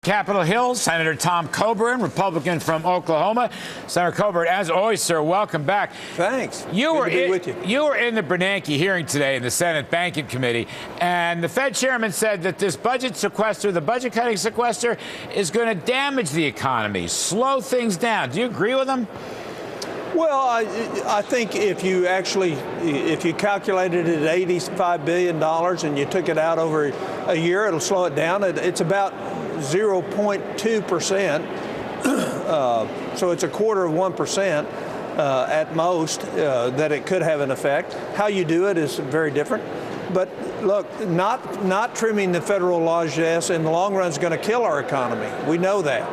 Capitol Hill, Senator Tom Coburn, Republican from Oklahoma. Senator Coburn, as always, sir, welcome back. Thanks. You were in the Bernanke hearing today in the Senate Banking Committee, and the Fed chairman said that this budget sequester, the budget cutting sequester, is going to damage the economy, slow things down. Do you agree with him? Well, I think if you calculated it at $85 billion and you took it out over a year, it'll slow it down. It's about 0.2%, so it's a quarter of 1% at most that it could have an effect. How you do it is very different. But look, not trimming the federal largesse in the long run is going to kill our economy. We know that.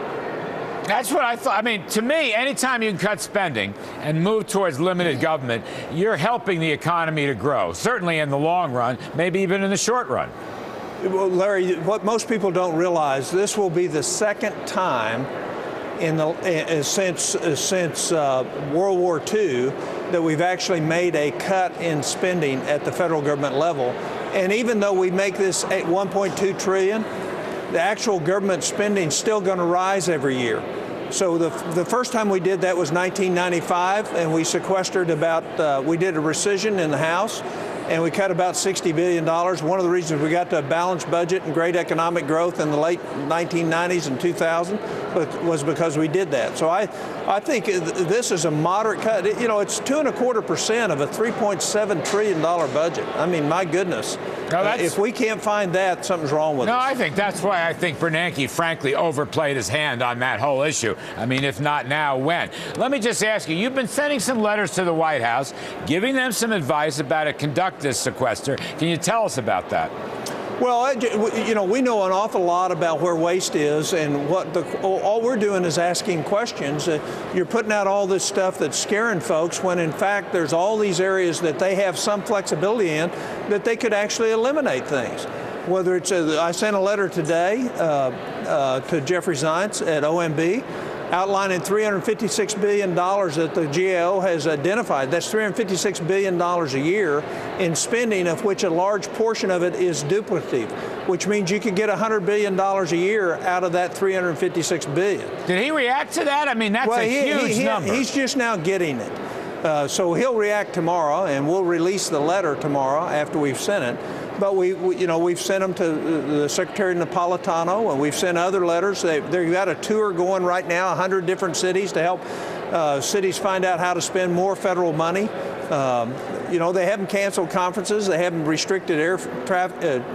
That's what I thought. I mean, to me, anytime you can cut spending and move towards limited government, you're helping the economy to grow, certainly in the long run, maybe even in the short run. Well, Larry, what most people don't realize, this will be the second time since World War II that we've actually made a cut in spending at the federal government level. And even though we make this at $1.2 trillion, the actual government spending is still going to rise every year. So the first time we did that was 1995, and we sequestered we did a rescission in the House, and we cut about $60 billion. One of the reasons we got to a balanced budget and great economic growth in the late 1990s and 2000 was because we did that. So I think this is a moderate cut. You know, it's 2.25% of a $3.7 trillion budget. I mean, my goodness. No, if we can't find that, something's wrong with us. No, I think that's why I think Bernanke, frankly, overplayed his hand on that whole issue. I mean, if not now, when? Let me just ask you, you've been sending some letters to the White House, giving them some advice about how to conduct this sequester. Can you tell us about that? Well, you know, we know an awful lot about where waste is, and all we're doing is asking questions. You're putting out all this stuff that's scaring folks when, in fact, there's all these areas that they have some flexibility in that they could actually eliminate things. Whether it's I sent a letter today to Jeffrey Zients at OMB, outlining $356 billion that the GAO has identified. That's $356 billion a year in spending, of which a large portion of it is duplicative, which means you could get $100 billion a year out of that $356 billion. Did he react to that? I mean, that's a huge number. He's just now getting it. So he'll react tomorrow, and we'll release the letter tomorrow after we've sent it. But we've sent them to the Secretary Napolitano, and we've sent other letters. They've got a tour going right now, 100 different cities, to help cities find out how to spend more federal money. You know, they haven't canceled conferences. They haven't restricted air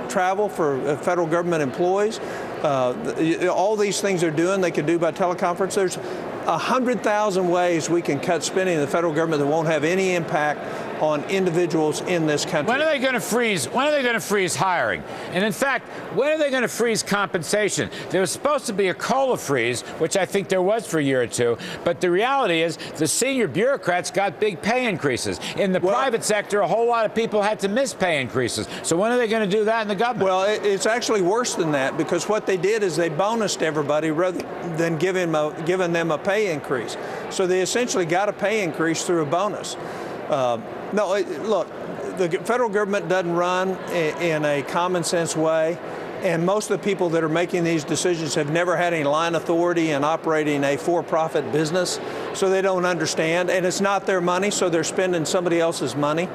travel for federal government employees. All these things they're doing, they could do by teleconference. There's 100,000 ways we can cut spending in the federal government that won't have any impact on individuals in this country. When are they going to freeze? When are they going to freeze hiring? And in fact, when are they going to freeze compensation? There was supposed to be a COLA freeze, which I think there was for a year or two. But the reality is the senior bureaucrats got big pay increases. In the private sector, a whole lot of people had to miss pay increases. So when are they going to do that in the government? Well, it's actually worse than that, because what they did is they bonused everybody rather than giving them a pay increase. So they essentially got a pay increase through a bonus. Look, the federal government doesn't run in a common sense way, and most of the people that are making these decisions have never had any line authority in operating a for-profit business, so they don't understand, and it's not their money, so they're spending somebody else's money.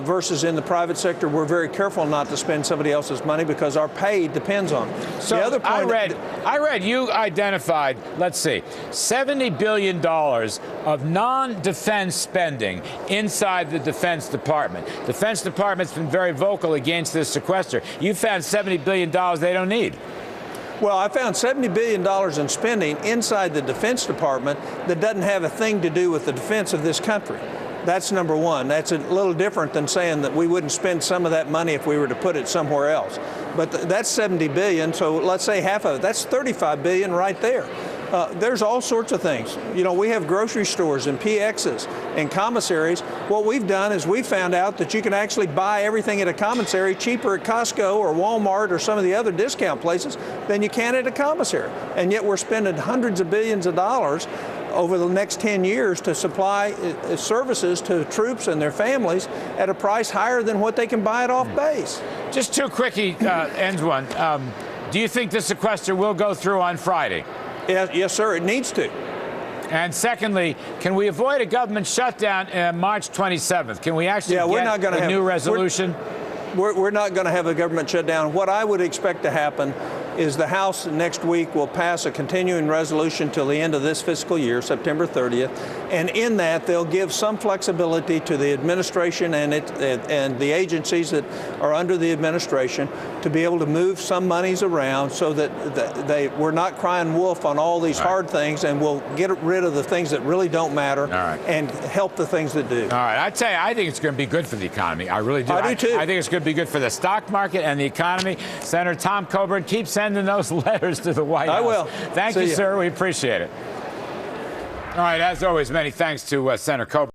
Versus in the private sector, we're very careful not to spend somebody else's money because our pay depends on it. So the other point I read you identified, let's see, $70 billion of non-defense spending inside the Defense Department. Defense Department's been very vocal against this sequester. You found $70 billion they don't need. Well, I found $70 billion in spending inside the Defense Department that doesn't have a thing to do with the defense of this country. That's number one. That's a little different than saying that we wouldn't spend some of that money if we were to put it somewhere else. But that's $70 billion, so let's say half of it. That's $35 billion right there. There's all sorts of things. You know, we have grocery stores and PXs and commissaries. What we've done is we found out that you can actually buy everything at a commissary cheaper at Costco or Walmart or some of the other discount places than you can at a commissary. And yet we're spending hundreds of billions of dollars over the next 10 years to supply services to troops and their families at a price higher than what they can buy it off base. Just two quickie ends one. Do you think the sequester will go through on Friday? Yes, sir, it needs to. And secondly, can we avoid a government shutdown March 27th? Can we actually get a new resolution? We're not going to have a government shutdown. What I would expect to happen is the House next week will pass a continuing resolution till the end of this fiscal year, September 30th, and in that they'll give some flexibility to the administration and the agencies that are under the administration to be able to move some monies around so that we're not crying wolf on all these hard things, and we'll get rid of the things that really don't matter and help the things that do. All right, I tell you, I think it's going to be good for the economy. I really do. I do too. I think it's going to be good for the stock market and the economy. Senator Tom Coburn, keep sending those letters to the White House. I will. Thank you, sir. We appreciate it. All right, as always, many thanks to Senator Coburn.